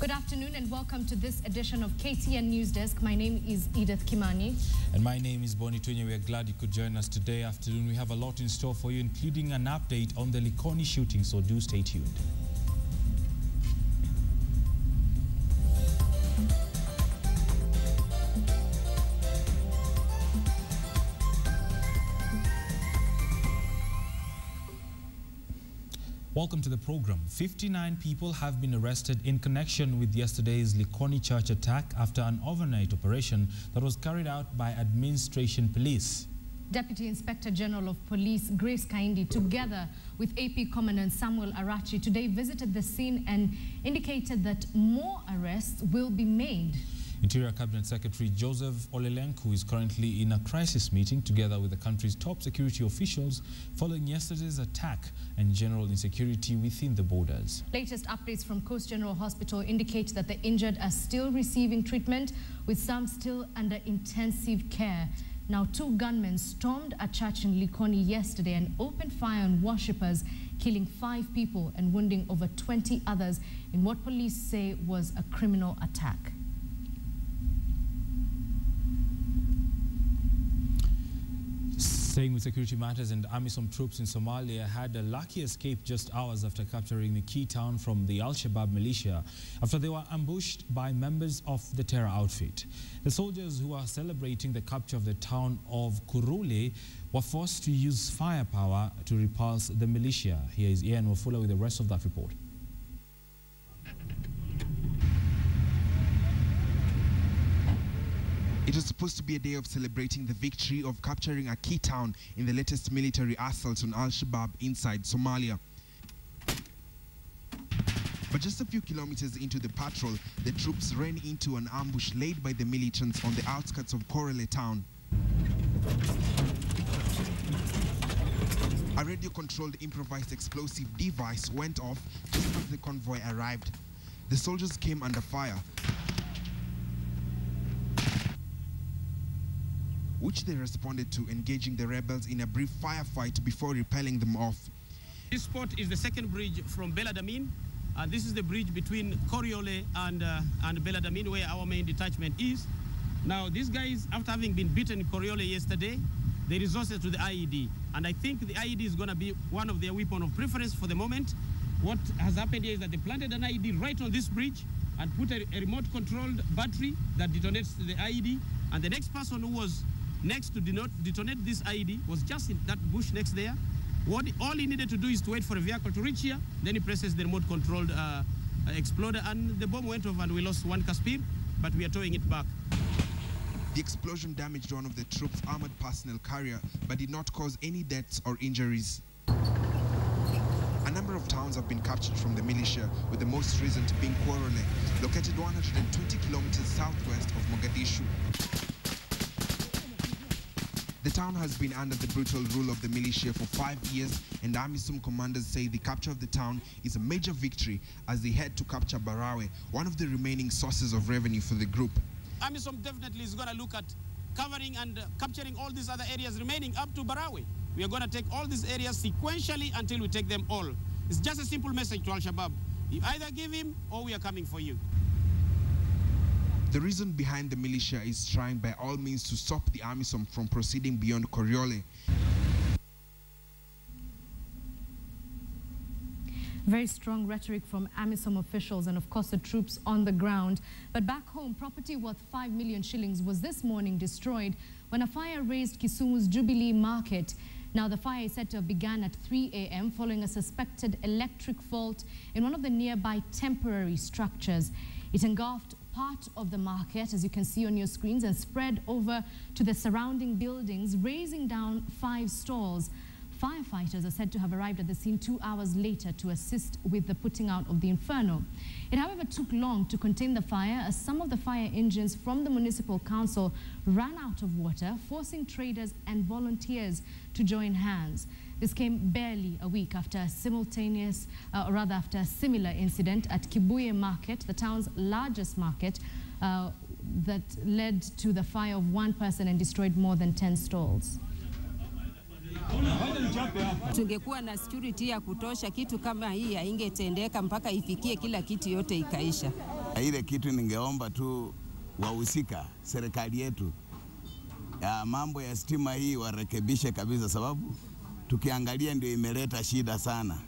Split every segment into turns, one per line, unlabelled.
Good afternoon and welcome to this edition of KTN Newsdesk. My name is Edith Kimani.
And my name is Bonnie Tunye. We are glad you could join us today afternoon. We have a lot in store for you, including an update on the Likoni shooting, so do stay tuned. Welcome to the program. 59 people have been arrested in connection with yesterday's Likoni church attack after an overnight operation that was carried out by Administration Police.
Deputy Inspector General of Police Grace Kaindi, together with AP Commandant Samuel Arachi, today visited the scene and indicated that more arrests will be made.
Interior Cabinet Secretary Joseph Olelenku is currently in a crisis meeting together with the country's top security officials following yesterday's attack and general insecurity within the borders.
Latest updates from Coast General Hospital indicate that the injured are still receiving treatment, with some still under intensive care. Now, 2 gunmen stormed a church in Likoni yesterday and opened fire on worshippers, killing 5 people and wounding over 20 others in what police say was a criminal attack.
Staying with security matters, and AMISOM troops in Somalia had a lucky escape just hours after capturing a key town from the Al-Shabaab militia after they were ambushed by members of the terror outfit. The soldiers who are celebrating the capture of the town of Kurule were forced to use firepower to repulse the militia. Here is Ian Wafula with the rest of that report.
It was supposed to be a day of celebrating the victory of capturing a key town in the latest military assault on Al-Shabaab inside Somalia. But just a few kilometers into the patrol, the troops ran into an ambush laid by the militants on the outskirts of Korele town. A radio-controlled improvised explosive device went off just as the convoy arrived. The soldiers came under fire, which they responded to, engaging the rebels in a brief firefight before repelling them off.
This spot is the second bridge from Beladamin. This is the bridge between Koriole and Beladamin, where our main detachment is. Now, these guys, after having been beaten in Koriole yesterday, they resorted to the IED. And I think the IED is going to be one of their weapons of preference for the moment. What has happened here is that they planted an IED right on this bridge and put a remote-controlled battery that detonates the IED. And the next person who was next to detonate this IED was just in that bush next there. All he needed to do is to wait for a vehicle to reach here. Then he presses the remote-controlled exploder, and the bomb went off, and we lost 1 Caspir, but we are towing it back.
The explosion damaged one of the troops' armored personnel carrier, but did not cause any deaths or injuries. A number of towns have been captured from the militia, with the most recent being Korole, located 120 kilometers southwest of Mogadishu. The town has been under the brutal rule of the militia for 5 years, and AMISOM commanders say the capture of the town is a major victory as they head to capture Barawe, one of the remaining sources of revenue for the group.
AMISOM definitely is going to look at covering and capturing all these other areas remaining up to Barawe. We are going to take all these areas sequentially until we take them all. It's just a simple message to Al-Shabaab. You either give him or we are coming for you.
The reason behind the militia is trying by all means to stop the AMISOM from proceeding beyond Koriole.
Very strong rhetoric from AMISOM officials and, of course, the troops on the ground. But back home, property worth 5 million shillings was this morning destroyed when a fire razed Kisumu's Jubilee Market. Now, the fire is said to have begun at 3 a.m. following a suspected electric fault in one of the nearby temporary structures. It engulfed part of the market, as you can see on your screens, and spread over to the surrounding buildings, raising down 5 stalls. Firefighters are said to have arrived at the scene 2 hours later to assist with the putting out of the inferno. It, however, took long to contain the fire as some of the fire engines from the municipal council ran out of water, forcing traders and volunteers to join hands. This came barely a week after a after a similar incident at Kibuye Market, the town's largest market, that led to the fire of 1 person and destroyed more than 10 stalls.
Tungekuwa na security ya kutosha, kitu kama hii haingetendeka mpaka ifikie kila kitu yote ikaisha. Ile kitu ningeomba tu wahusika, serikali yetu, ya mambo ya stima hii warekebishe kabisa, sababu tukiangalia ndio imeleta shida sana.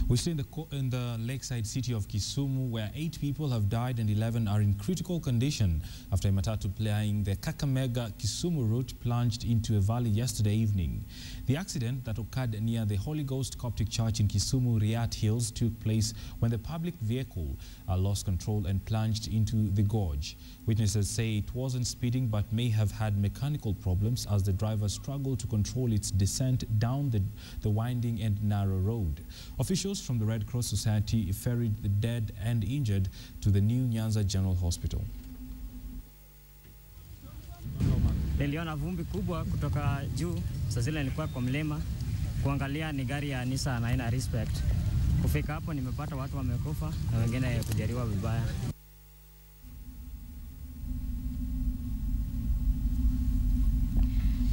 We stay in the lakeside city of Kisumu, where 8 people have died and 11 are in critical condition after a matatu plying the Kakamega-Kisumu route plunged into a valley yesterday evening. The accident that occurred near the Holy Ghost Coptic Church in Kisumu, Riat Hills, took place when the public vehicle lost control and plunged into the gorge. Witnesses say it wasn't speeding but may have had mechanical problems as the driver struggled to control its descent down the winding and narrow road. Officials from the Red Cross Society ferried the dead and injured to the New Nyanza General Hospital.
Niliona vumbi kubwa kutoka juu, sasa zile nilikuwa kwa mlima kuangalia ni gari ya Nissan aina Respect. Kufika hapo nimepata watu wamekufa na wengine kujeruhiwa vibaya.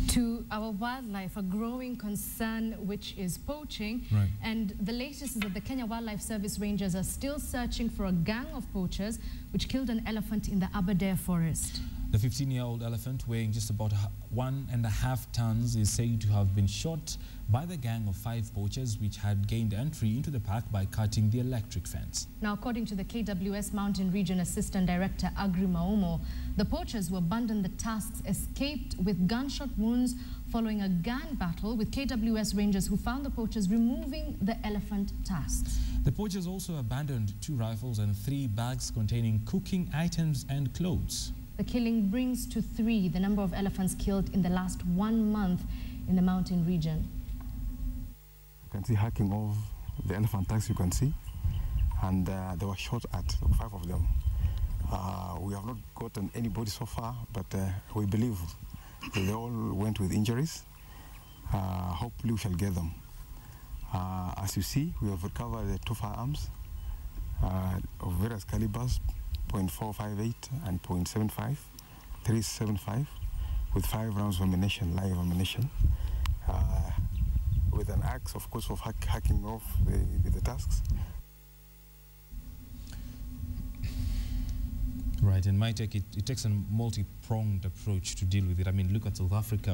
To our wildlife, a growing concern which is poaching.
Right.
And the latest is that the Kenya Wildlife Service Rangers are still searching for a gang of poachers which killed an elephant in the Aberdare forest.
The 15-year-old elephant, weighing just about 1.5 tons, is said to have been shot by the gang of 5 poachers which had gained entry into the park by cutting the electric fence.
Now, according to the KWS Mountain Region Assistant Director Agri Maumo, the poachers who abandoned the tasks escaped with gunshot wounds following a gang battle with KWS Rangers who found the poachers removing the elephant tusks.
The poachers also abandoned 2 rifles and 3 bags containing cooking items and clothes.
The killing brings to 3 the number of elephants killed in the last 1 month in the mountain region.
You can see hacking of the elephant tusks, you can see, and they were shot at, 5 of them. We have not gotten anybody so far, but we believe they all went with injuries. Hopefully we shall get them. As you see, we have recovered 2 firearms of various calibers, .458 and .75, 375, with 5 rounds of ammunition, live ammunition, with an axe, of course, of hacking off the tusks.
Right, and it takes a multi-pronged approach to deal with it. I mean, look at South Africa.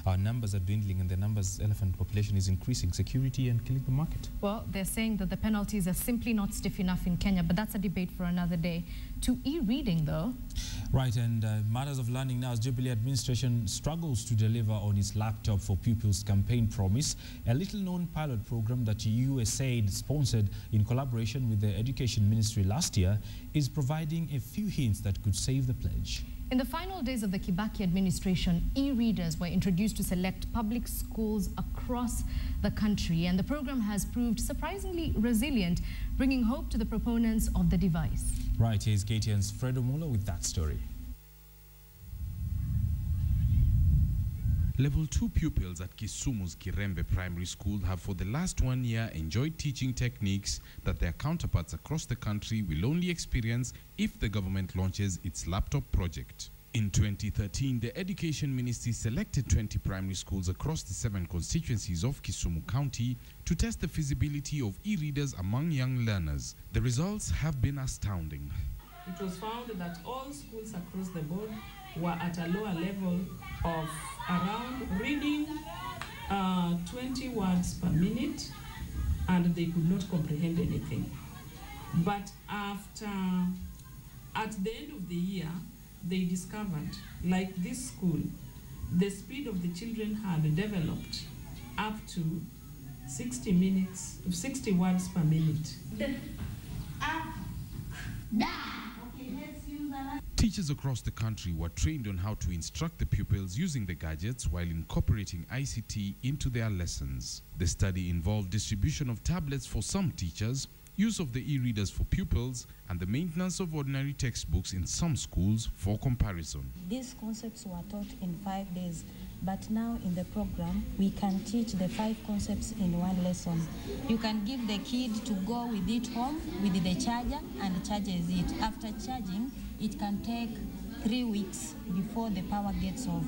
Our numbers are dwindling and the elephant population is increasing. Security and killing the market.
Well, they're saying that the penalties are simply not stiff enough in Kenya, but that's a debate for another day. To e-reading, though.
Right, and matters of learning now, as Jubilee administration struggles to deliver on its laptop for pupils campaign promise. A little-known pilot program that USAID sponsored in collaboration with the Education Ministry last year is providing a few hints that could save the pledge.
In the final days of the Kibaki administration, e-readers were introduced to select public schools across the country, and the program has proved surprisingly resilient, bringing hope to the proponents of the device.
Right, here's KTN's Fred Omula with that story.
Level 2 pupils at Kisumu's Kirembe Primary School have for the last 1 year enjoyed teaching techniques that their counterparts across the country will only experience if the government launches its laptop project. In 2013, the Education Ministry selected 20 primary schools across the 7 constituencies of Kisumu County to test the feasibility of e-readers among young learners. The results have been astounding.
It was found that all schools across the board were at a lower level of around reading 20 words per minute, and they could not comprehend anything. But at the end of the year, they discovered, like this school, the speed of the children had developed up to 60 words per minute.
Teachers across the country were trained on how to instruct the pupils using the gadgets while incorporating ICT into their lessons. The study involved distribution of tablets for some teachers, use of the e-readers for pupils, and the maintenance of ordinary textbooks in some schools for comparison.
These concepts were taught in 5 days, but now in the program, we can teach the 5 concepts in 1 lesson. You can give the kid to go with it home with the charger and charges it. After charging, it can take 3 weeks before the power gets off.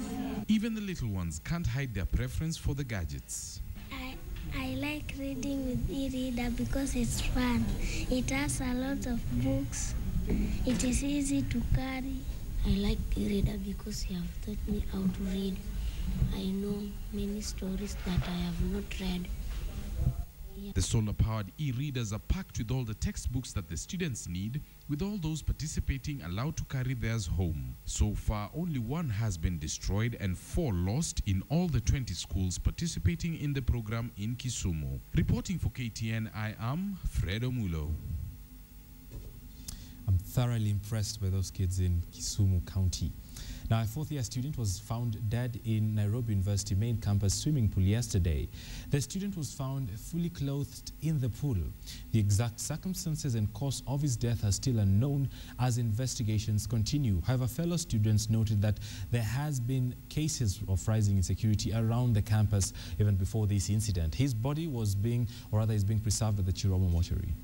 Even the little ones can't hide their preference for the gadgets.
I like reading with e-reader because it's fun. It has a lot of books. It is easy to carry.
I like e-reader because you have taught me how to read. I know many stories that I have not read.
The solar-powered e-readers are packed with all the textbooks that the students need, with all those participating allowed to carry theirs home. So far, only one has been destroyed and 4 lost in all the 20 schools participating in the program in Kisumu. Reporting for KTN, I am Fredo Mulo.
I'm thoroughly impressed by those kids in Kisumu County. Now, a 4th-year student was found dead in Nairobi University main campus swimming pool yesterday. The student was found fully clothed in the pool. The exact circumstances and cause of his death are still unknown as investigations continue. However, fellow students noted that there has been cases of rising insecurity around the campus even before this incident. His body is being preserved at the Chiromo mortuary.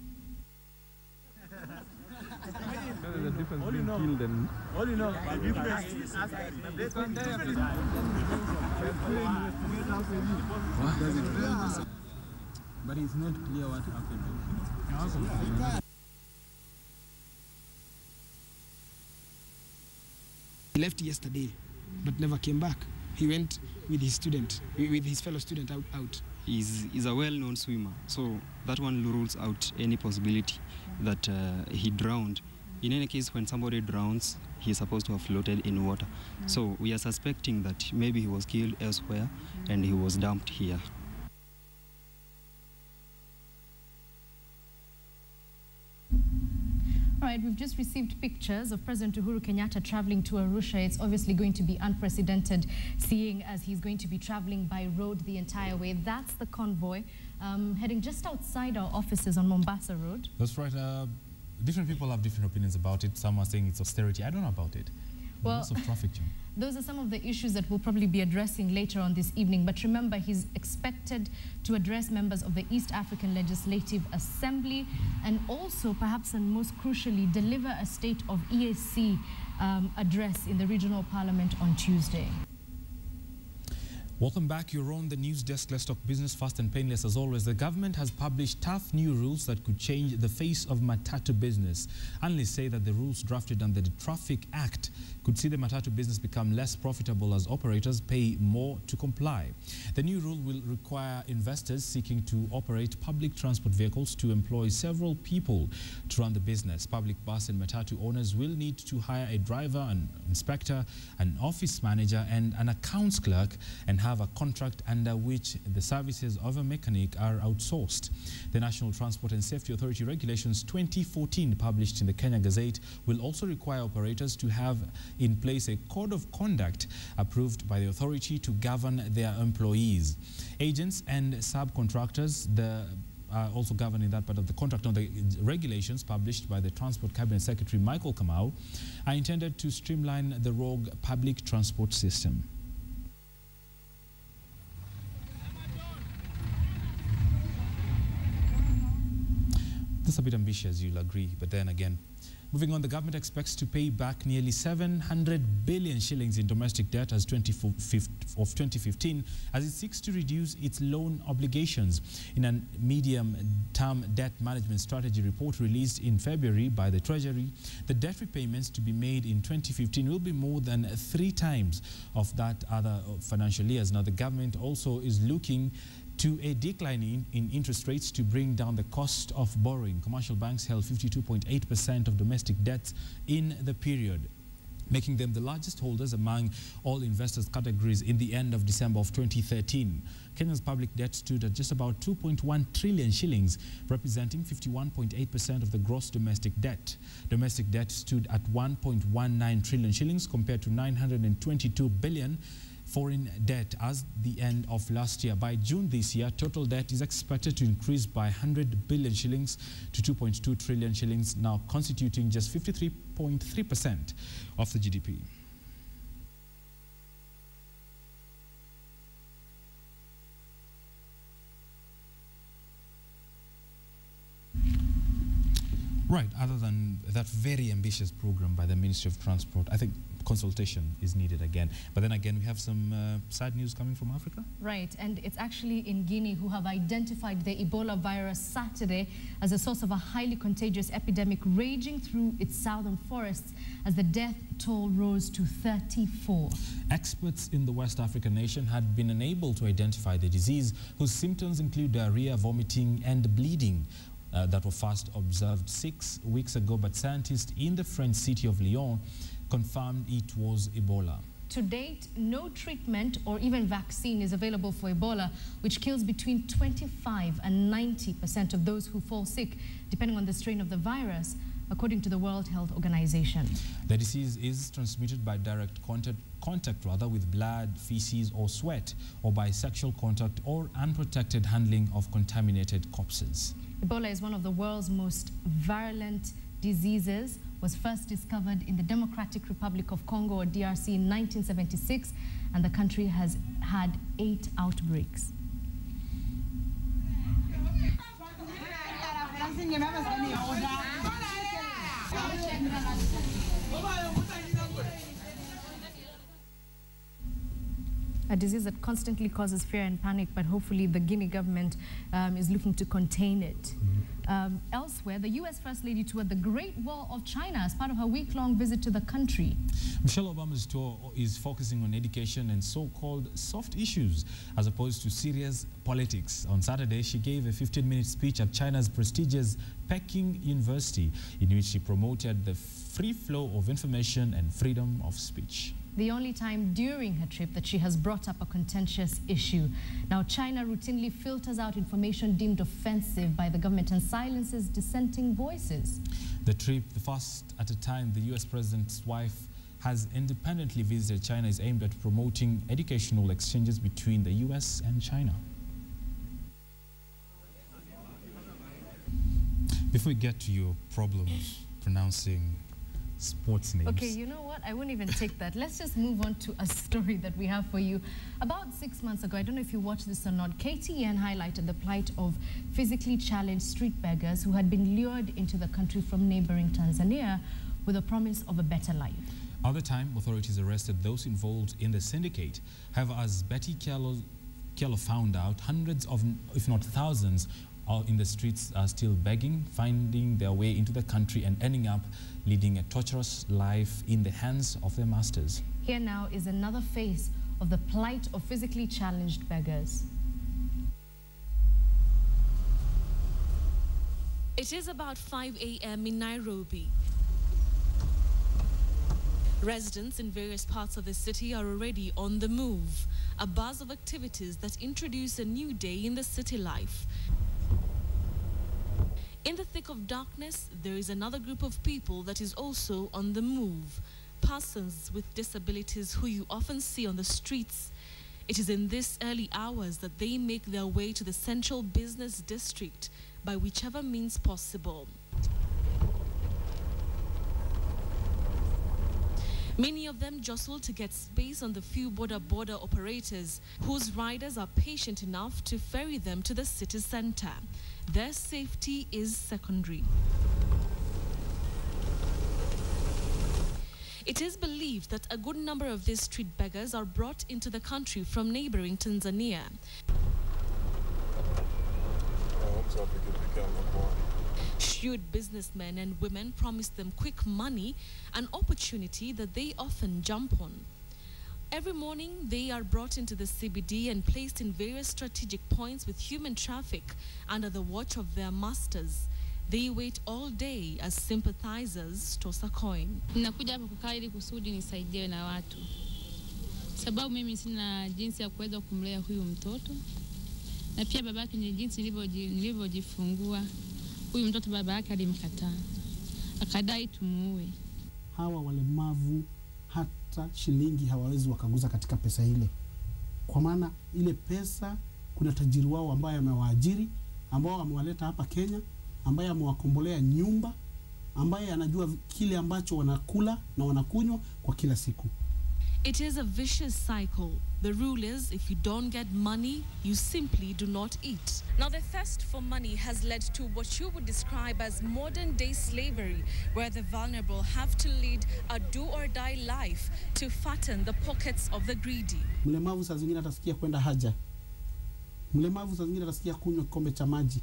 There's a difference between killed and... All you know, but it's not clear what happened.
He left yesterday, but never came back. He went with his student, with his fellow student out.
He's a well-known swimmer, so that one rules out any possibility that he drowned. In any case, when somebody drowns, he's supposed to have floated in water. So we are suspecting that maybe he was killed elsewhere and he was dumped here.
All right, we've just received pictures of President Uhuru Kenyatta traveling to Arusha. It's obviously going to be unprecedented, seeing as he's going to be traveling by road the entire way. That's the convoy heading just outside our offices on Mombasa Road.
That's right. Different people have different opinions about it. Some are saying it's austerity. I don't know about it.
Well,
lots of traffic jam.
Those are some of the issues that we'll probably be addressing later on this evening. But remember, he's expected to address members of the East African Legislative Assembly and also, perhaps and most crucially, deliver a State of EAC address in the regional parliament on Tuesday.
Welcome back. You're on the news desk. Let's talk business fast and painless as always. The government has published tough new rules that could change the face of matatu business. Analysts say that the rules drafted under the Traffic Act could see the matatu business become less profitable as operators pay more to comply. The new rule will require investors seeking to operate public transport vehicles to employ several people to run the business. Public bus and matatu owners will need to hire a driver, an inspector, an office manager and an accounts clerk and have a contract under which the services of a mechanic are outsourced. The National Transport and Safety Authority Regulations 2014, published in the Kenya Gazette, will also require operators to have in place a code of conduct approved by the authority to govern their employees. Agents and subcontractors, also governing that part of the contract. On the regulations published by the Transport Cabinet Secretary Michael Kamau are intended to streamline the rogue public transport system. That's a bit ambitious, you'll agree, but then again, moving on, the government expects to pay back nearly 700 billion shillings in domestic debt as of 2015 as it seeks to reduce its loan obligations. In a medium-term debt management strategy report released in February by the Treasury, the debt repayments to be made in 2015 will be more than 3 times of that other financial years. Now, the government also is looking to a decline in interest rates to bring down the cost of borrowing. Commercial banks held 52.8% of domestic debts in the period, making them the largest holders among all investors categories in the end of December of 2013. Kenya's public debt stood at just about 2.1 trillion shillings, representing 51.8% of the gross domestic debt. Domestic debt stood at 1.19 trillion shillings compared to 922 billion foreign debt as the end of last year. By June this year, total debt is expected to increase by 100 billion shillings to 2.2 trillion shillings, now constituting just 53.3% of the GDP. Right, other than that very ambitious program by the Ministry of Transport, I think consultation is needed again. But then again, we have some sad news coming from Africa.
Right, and it's actually in Guinea who have identified the Ebola virus Saturday as a source of a highly contagious epidemic raging through its southern forests as the death toll rose to 34.
Experts in the West African nation had been unable to identify the disease, whose symptoms include diarrhea, vomiting, and bleeding. That were first observed 6 weeks ago, but scientists in the French city of Lyon confirmed it was Ebola.
To date, no treatment or even vaccine is available for Ebola, which kills between 25 and 90% of those who fall sick, depending on the strain of the virus, according to the World Health Organization.
The disease is transmitted by direct contact with blood, feces, or sweat, or by sexual contact or unprotected handling of contaminated corpses.
Ebola is one of the world's most virulent diseases, was first discovered in the Democratic Republic of Congo, or DRC, in 1976, and the country has had 8 outbreaks. A disease that constantly causes fear and panic, but hopefully the Guinea government is looking to contain it. Elsewhere, the U.S. First Lady toured the Great Wall of China as part of her week-long visit to the country.
Michelle Obama's tour is focusing on education and so-called soft issues, as opposed to serious politics. On Saturday, she gave a 15-minute speech at China's prestigious Peking University, in which she promoted the free flow of information and freedom of speech.
The only time during her trip that she has brought up a contentious issue. Now, China routinely filters out information deemed offensive by the government and silences dissenting voices.
The trip, the first at a time the U.S. president's wife has independently visited China, is aimed at promoting educational exchanges between the U.S. and China. Before we get to your problem pronouncing sports names.
Okay, you know what? I won't even take that. Let's just move on to a story that we have for you. About 6 months ago, I don't know if you watched this or not, KTN highlighted the plight of physically challenged street beggars who had been lured into the country from neighboring Tanzania with a promise of a better life.
At the time, authorities arrested those involved in the syndicate. However, as Betty Kello found out, hundreds of, if not thousands, in the streets are still begging, finding their way into the country and ending up leading a torturous life in the hands of their masters.
Here now is another face of the plight of physically challenged beggars.
It is about 5 a.m. in Nairobi. Residents in various parts of the city are already on the move, a buzz of activities that introduce a new day in the city life. In the thick of darkness, there is another group of people that is also on the move. Persons with disabilities who you often see on the streets. It is in these early hours that they make their way to the central business district by whichever means possible. Many of them jostle to get space on the few border operators whose riders are patient enough to ferry them to the city center. Their safety is secondary. It is believed that a good number of these street beggars are brought into the country from neighboring Tanzania. Shrewd businessmen and women promise them quick money, an opportunity that they often jump on. Every morning, they are brought into the CBD and placed in various strategic points with human traffic under the watch of their masters. They wait all day as sympathizers toss a coin.
Nakuja hapa kukaa ili kusudi nisaidiwe na watu. Sababu mimi sina jinsi ya kuweza kumlea huyu mtoto. Na pia babake ni jinsi nilivyojifungua. Huyu mtoto baba yake alimkataa. Akadai tumuue.
Hawa walemavu hata shilingi hawawezi wakaguza katika pesa ile. Kwa maana ile pesa kuna tajiri wao ambaye amewaajiri, ambao amewaleta hapa Kenya, ambaye amewakombolea nyumba, ambaye anajua kile ambacho wanakula na wanakunywa kwa kila siku.
It is a vicious cycle. The rule is, if you don't get money, you simply do not eat. Now, the thirst for money has led to what you would describe as modern-day slavery, where the vulnerable have to lead a do-or-die life to fatten the pockets of the greedy.
Mlemavu saa zingine atasikia kwenda haja. Mlemavu saa zingine atasikia kunywa kikombe cha maji.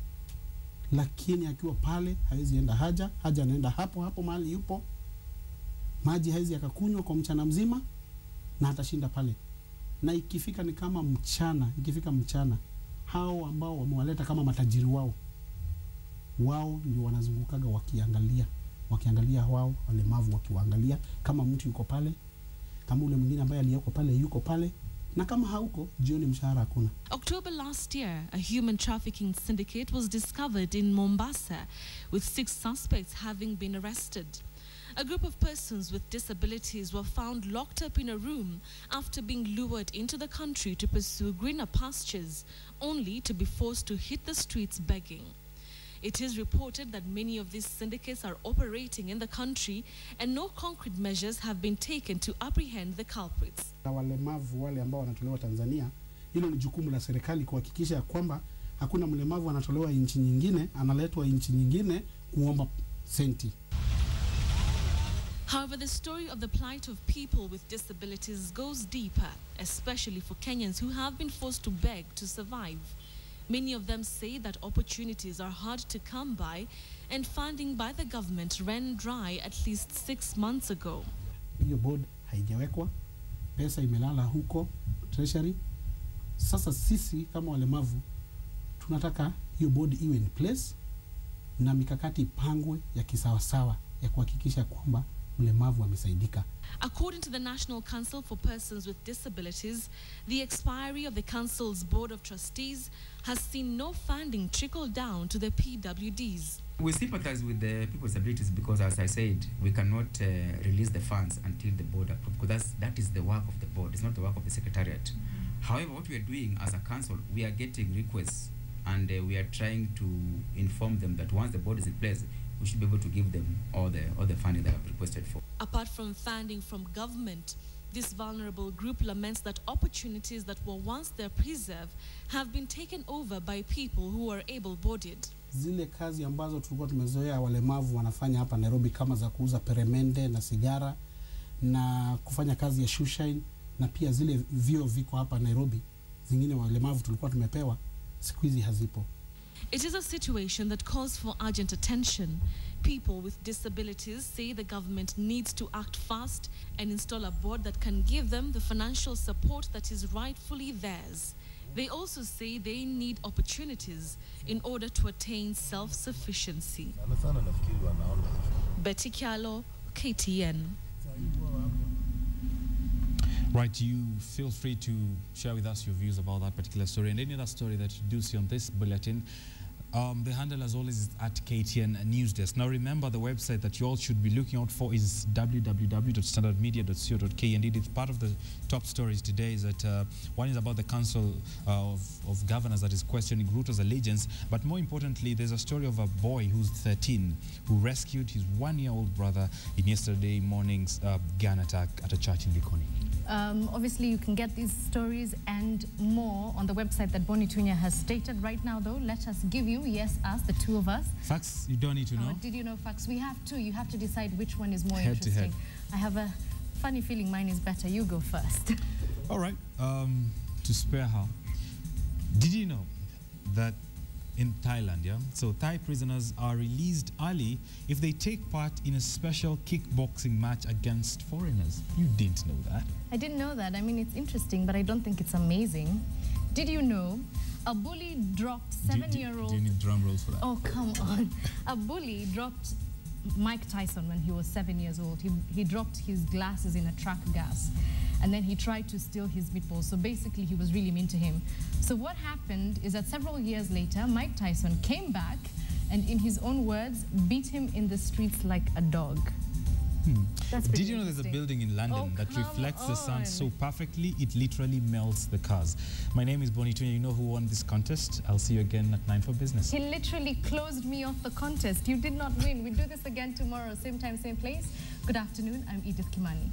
Lakini akiwa pale hawezi enda haja, haja anaenda hapo mahali yupo. Maji hawezi akakunywa kwa mchana mzima na atashinda pale. Na ikifika ni kama mchana, hao ambao wamewaleta kama matajiri wao ndio wanazungukaga wakiangalia wao walemavu, wakiwaangalia kama mtu yuko pale, kama ule mwingine ambaye aliyeko pale yuko pale, na kama hauko jioni mshahara hakuna.
October last year, a human trafficking syndicate was discovered in Mombasa, with 6 suspects having been arrested. A group of persons with disabilities were found locked up in a room after being lured into the country to pursue greener pastures, only to be forced to hit the streets begging. It is reported that many of these syndicates are operating in the country and no concrete measures have been taken to apprehend the culprits.
Walemavu wale ambao wanatolewa Tanzania, hilo ni jukumu la serikali kuhakikisha kwamba hakuna mlemavu anatolewa nchi nyingine, analetwa nchi nyingine kuomba senti.
However, the story of the plight of people with disabilities goes deeper, especially for Kenyans who have been forced to beg to survive. Many of them say that opportunities are hard to come by and funding by the government ran dry at least 6 months ago.
Hiyo board haijawekwa, pesa imelala huko treasury. Sasa sisi kama walemavu tunataka hiyo board iwe in place na mikakati ipangwe ya kisawasawa ya kuhakikisha kwamba mlemavu amesaidika.
According to the National Council for Persons with Disabilities, the expiry of the Council's Board of Trustees has seen no funding trickle down to the PWDs.
We sympathize with the people with disabilities because, as I said, we cannot release the funds until the board approves, because that is the work of the board, it's not the work of the Secretariat. However, what we are doing as a council, we are getting requests and we are trying to inform them that once the board is in place, we should be able to give them all the funding they have requested for.
Apart from funding from government, this vulnerable group laments that opportunities that were once their preserve have been taken over by people who are able-bodied.
Zile kazi ambazo tulikuwa tumezoea walemavu wanafanya hapa Nairobi, kama za kuuza peremende na sigara na kufanya kazi ya shoeshine, na pia zile vio viko hapa Nairobi, zingine walemavu tulikuwa tumepewa, siku hizi hazipo.
It is a situation that calls for urgent attention. People with disabilities say the government needs to act fast and install a board that can give them the financial support that is rightfully theirs. They also say they need opportunities in order to attain self-sufficiency. Betty Kialo, KTN.
Right, you feel free to share with us your views about that particular story and any other story that you do see on this bulletin. The handle, as always, is at KTN Newsdesk. Now, remember, the website that you all should be looking out for is www.standardmedia.co.ke. Indeed, it's part of the top stories today. Is that one is about the Council of Governors that is questioning Ruto's allegiance. But more importantly, there's a story of a boy who's 13 who rescued his 1-year-old brother in yesterday morning's gun attack at a church in Likoni.
Obviously, you can get these stories and more on the website that Boni Tunya has stated. Right now, though, let us give you, yes, us, the two of us.
Facts, you don't need to know.
Did you know facts? We have two. You have to decide which one is more
head
interesting.
to head.
I have a funny feeling mine is better. You go first.
All right. To spare her, did you know that in Thailand, so Thai prisoners are released early if they take part in a special kickboxing match against foreigners? You didn't know that?
I didn't know that. I mean, it's interesting, but I don't think it's amazing. Did you know a bully dropped 7-year-old...
Do you need drum rolls for that?
Oh, come on. A bully dropped Mike Tyson when he was 7 years old. He dropped his glasses in a truck gas, and then he tried to steal his meatballs. So basically, he was really mean to him. So what happened is that several years later, Mike Tyson came back and, in his own words, beat him in the streets like a dog.
Did you know there's a building in London that reflects the sun so perfectly it literally melts the cars? My name is Boni Tunya. You know who won this contest? I'll see you again at 9 for business.
He literally closed me off the contest. You did not win. We do this again tomorrow, same time, same place. Good afternoon. I'm Edith Kimani.